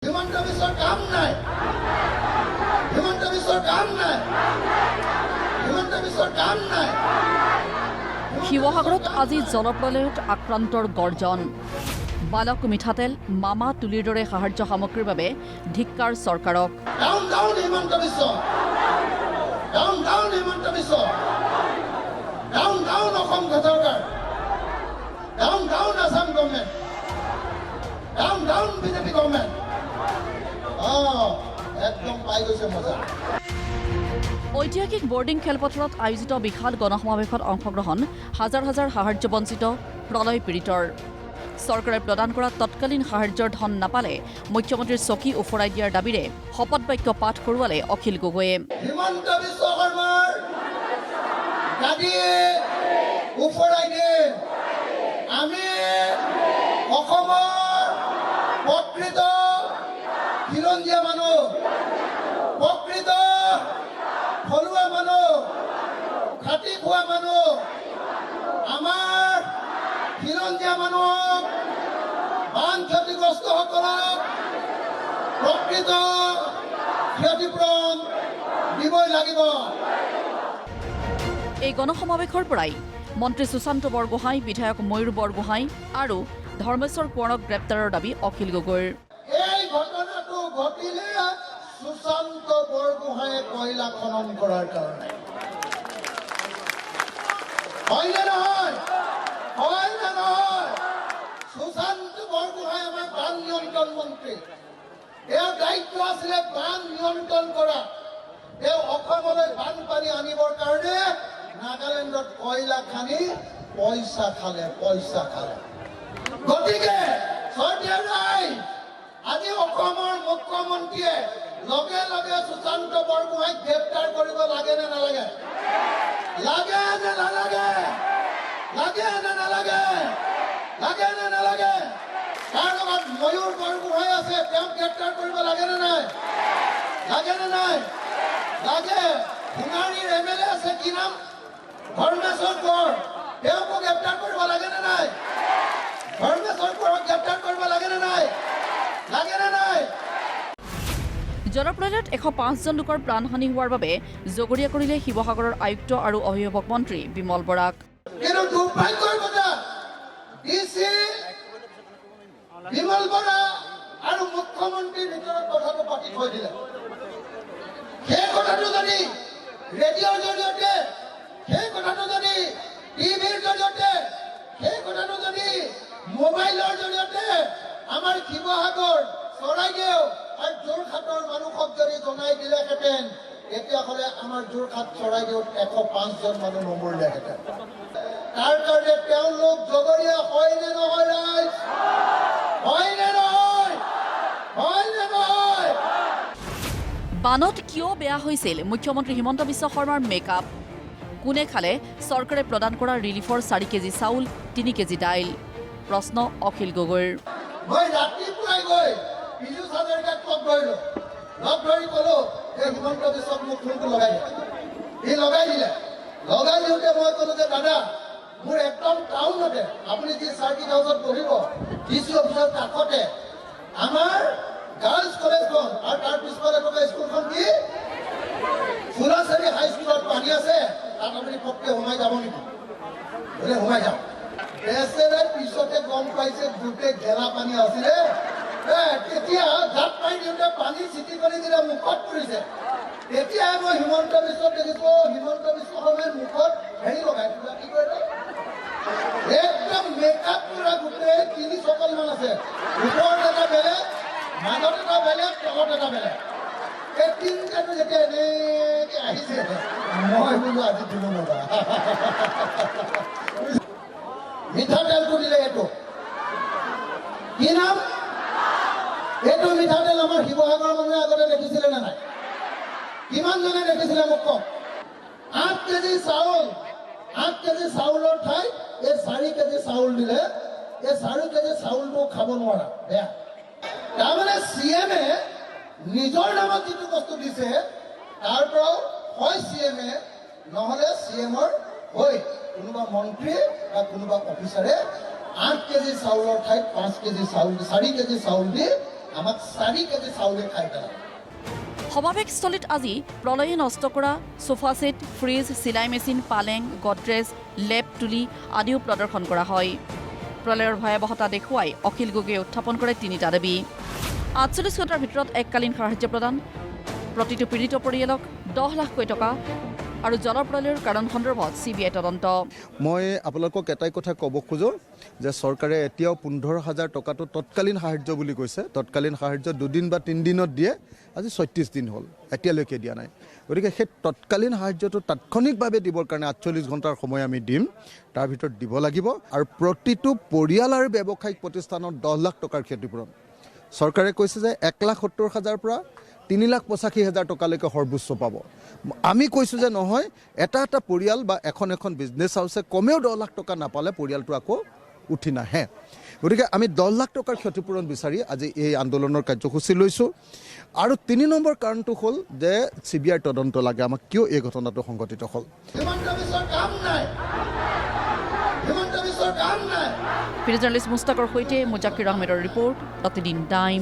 হিমন্ত বিশ্বৰ কাম নাই, হিমন্ত বিশ্বৰ কাম নাই, হিমন্ত বিশ্বৰ কাম নাই। শিৱসাগৰত আজি জলপ্ৰলয়ত আক্ৰান্তৰ গৰ্জন। বালক মিঠাতেল, মামা তুলিৰ দৰে সাহায্য সামগ্ৰীৰ বাবে ধিক্কাৰ চৰকাৰক। Down down Himanta Biswa, down down Himanta Biswa, down down Assam চৰকাৰ, down down Assam government, down down BJP government. একদম পাই গৈছে মজা। ঐতিহাসিক বৰ্ডিং খেলপথাৰত আয়োজিত বিশাল গণসমাৱেশত অংশগ্ৰহণ হাজাৰ হাজাৰ সাহায্যবঞ্চিত প্ৰলয় পীড়িতৰ। চৰকাৰে প্ৰদান কৰা তৎকালীন সাহায্যৰ ধন নাপালে মুখ্যমন্ত্ৰীৰ চকী উফৰাই দিয়াৰ দাবীৰে শপত বাক্য পাঠ কৰোৱালে অখিল গগৈয়ে। হিমন্ত বিশ্ব শৰ্মাৰ দাবী উফৰাই দিয়ে। আমি অসমৰ প্ৰকৃত খিলঞ্জীয়া মানুহ, প্ৰকৃত থলুৱা মানুহ, খাটি খোৱা মানুহ, আমাৰ খিলঞ্জীয়া মানুহক, বান ক্ষতিগ্ৰস্তসকলক প্ৰকৃত ক্ষতিপূৰণ দিবই লাগিব। এই গণসমাৱেশৰ পৰাই মন্ত্ৰী সুশান্ত বৰগোহাঁই, বিধায়ক ময়ূৰ বৰগোহাঁই আৰু ধৰ্মেশ্বৰ কোঁৱৰক গ্ৰেপ্তাৰৰ দাবী অখিল গগৈৰ। এই ঘটনাটো ঘটিলে সুশান্ত বৰগোহাঁয়ে কয়লা খনন কৰাৰ কাৰণে। হয়নে নহয়? হয় নে নহয়? সুশান্ত বৰগোহাঁই আমাৰ বান নিয়ন্ত্ৰণ মন্ত্ৰী। তেওঁৰ দায়িত্ব আছিলে বান নিয়ন্ত্ৰণ কৰা। তেওঁ অসমলৈ বানপানী আনিবৰ কাৰণে নাগালেণ্ডত কয়লা খানি পইচা খালে, পইচা খালে। গতিকে চৰকাৰ নাই। আজি অসমৰ মুখ্যমন্ত্ৰীয়ে লগে লগে সুশান্ত বৰগোহাঁইক গ্ৰেপ্তাৰ কৰিব লাগে নে নালাগে? লাগে নে নালাগে? লাগে নে নালাগে? লাগে নে নালাগে? তাৰ লগত ময়ূৰ বৰগোহাঁই আছে, তেওঁক গ্ৰেপ্তাৰ কৰিব লাগে নে নাই? লাগে নে নাই? লাগে। সোণাৰীৰ MLA আছে, কি নাম? ধৰ্মেশ্বৰ কোঁৱৰ, তেওঁকো গ্ৰেপ্তাৰ কৰিব লাগে নে নাই? ধৰ্মেশ্বৰ কোঁৱৰক গ্ৰেপ্তাৰ কৰিব লাগে নে নাই? লাগে নে নাই? জলপ্ৰলয়ত 105জন লোকৰ প্ৰাণহানি হোৱাৰ বাবে জগৰীয়া কৰিলে শিৱসাগৰৰ আয়ুক্ত আৰু অভিভাৱক মন্ত্ৰী বিমল বৰাক। কিন্তু দুৰ্ভাগ্যৰ কথা, DC বিমল বৰা আৰু মুখ্যমন্ত্ৰীৰ ভিতৰত কথাটো পাতি থৈ দিলে। সেই কথাটো যদি ৰেডিঅ'ৰ জৰিয়তে, সেই কথাটো যদি টিভিৰ জৰিয়তে, সেই কথাটো যদি মোবাইলৰ জৰিয়তে আমাৰ শিৱসাগৰ, চৰাইদেউ আৰু যোৰহাটৰ মানুহক যদি জনাই দিলেহেঁতেন, তেতিয়াহ'লে আমাৰ যোৰহাট চৰাইদেউত 105জন মানুহ নমৰিলেহেঁতেন। তাৰ কাৰণে তেওঁলোক জগৰীয়া হয় নে নহয় ৰাইজ? হয় নে নহয়? হয় নে নহয়? বানত কিয় বেয়া হৈছিল মুখ্যমন্ত্ৰী হিমন্ত বিশ্ব শৰ্মাৰ মেকআপ? কোনে খালে চৰকাৰে প্ৰদান কৰা ৰিলিফৰ 4 কেজি চাউল, 3 কেজি দাইল? প্ৰশ্ন অখিল গগৈৰ। মই ৰাতিপুৱাই গৈ পীযুষ হাজৰিকাক লগ ধৰিলো, লগ ধৰি ক'লো যে হিমন্ত বিশ্বক মোক ফোনটো লগাই দিয়ে। সি লগাই দিলে। লগাই দিওঁতে মই ক'লো যে দাদা, মোৰ একদম টাউনতে, আপুনি যি চাৰ্কিট হাউচত বহিব, DC অফিচৰ কাষতে আমাৰ গাৰ্লছ কলেজখন আৰু তাৰ পিছফালে থকা স্কুলখন কি ফুলাচাৰী হাইস্কুলত পানী আছে, তাত আপুনি পটকে সোমাই যাব নেকি? বোলে সোমাই যাম। বেচেৰে পিছতে গম পাইছে গোটেই গেলা পানী আছিলে। তেতিয়া জাপ মাৰি দিওঁতে পানী চিটি কৰি যেতিয়া মুখত পৰিছে, তেতিয়াই মই হিমন্ত বিশ্বক দেখিছো। হিমন্ত বিশ্ব শৰ্মাই মুখত হেৰি লগাই কি কৰে, একদম মেকআপ পুৰা গোটেই 3 চকল মান আছে। ওপৰত এটা বেলেগ, মাজত এটা বেলেগ, তলত এটা বেলেগ। এই তিনিটাটো যেতিয়া এনেকে আহিছে, মই বোলো আজি দিব নবা। মিঠাতেলটো দিলে, এইটো কি নাম? এইটো মিঠাতেল আমাৰ শিৱসাগৰৰ মানুহে আগতে দেখিছিলে নে নাই? কিমানজনে দেখিছিলে মোক কওক। 8 কেজি চাউল, 8 কেজি চাউলৰ ঠাইত এই 4 কেজি চাউল দিলে। এই 4 কেজি চাউলটো খাব নোৱাৰা, বেয়া। তাৰমানে CM-এ নিজৰ নামত যিটো বস্তু দিছে, তাৰ পৰাও হয় CM-এ, নহ'লে CM-ৰ হৈ কোনোবা মন্ত্ৰী বা কোনোবা অফিচাৰে 8 কেজি চাউলৰ ঠাইত 5 কেজি চাউল, 4 কেজি চাউল দি আমাক 4 কেজি চাউলে খাই পেলালে। সমাৱেশস্থলীত আজি প্ৰলয়ে নষ্ট কৰা সোফা ছেট, ফ্ৰিজ, চিলাই মেচিন, পালেং, গডৰেজ, লেপ তুলি আদিও প্ৰদৰ্শন কৰা হয়। প্ৰলয়ৰ ভয়াৱহতা দেখুৱাই অখিল গগৈয়ে উত্থাপন কৰে 3টা দাবী। 48 ঘণ্টাৰ ভিতৰত এককালীন সাহায্য প্ৰদান, প্ৰতিটো পীড়িত পৰিয়ালক 10 লাখকৈ টকা আৰু জলপ্ৰলয়ৰ কাৰণ সন্দৰ্ভত CBI তদন্ত। মই আপোনালোকক এটাই কথা ক'ব খোজো যে চৰকাৰে এতিয়াও 15,000 টকাটো তৎকালীন সাহায্য বুলি কৈছে। তৎকালীন সাহায্য 2 দিন বা 3 দিনত দিয়ে, আজি 36 দিন হ'ল, এতিয়ালৈকে দিয়া নাই। গতিকে সেই তৎকালীন সাহায্যটো তাৎক্ষণিকভাৱে দিবৰ কাৰণে 48 ঘণ্টাৰ সময় আমি দিম, তাৰ ভিতৰত দিব লাগিব। আৰু প্ৰতিটো পৰিয়াল আৰু ব্যৱসায়িক প্ৰতিষ্ঠানত 10 লাখ টকাৰ ক্ষতিপূৰণ। চৰকাৰে কৈছে যে 1,70,000 পৰা 3,85,000 টকালৈকে সৰ্বোচ্চ পাব। আমি কৈছোঁ যে নহয়, এটা পৰিয়াল বা এখন বিজনেছ হাউচে কমেও 10 লাখ টকা নাপালে পৰিয়ালটো আকৌ উঠি নাহে। গতিকে আমি 10 লাখ টকাৰ ক্ষতিপূৰণ বিচাৰি আজি এই আন্দোলনৰ কাৰ্যসূচী লৈছোঁ। আৰু 3 নম্বৰ কাৰণটো হ'ল যে CBI তদন্ত লাগে আমাক, কিয় এই ঘটনাটো সংঘটিত হ'ল। হিমন্ত বিশ্বৰ কাম নাই, হিমন্ত বিশ্বৰ কাম নাই। ভিডিঅ' জাৰ্নেলিষ্ট মুস্তাকৰ সৈতে মুজাকিৰ আহমেদৰ ৰিপৰ্ট, প্ৰতিদিন টাইম।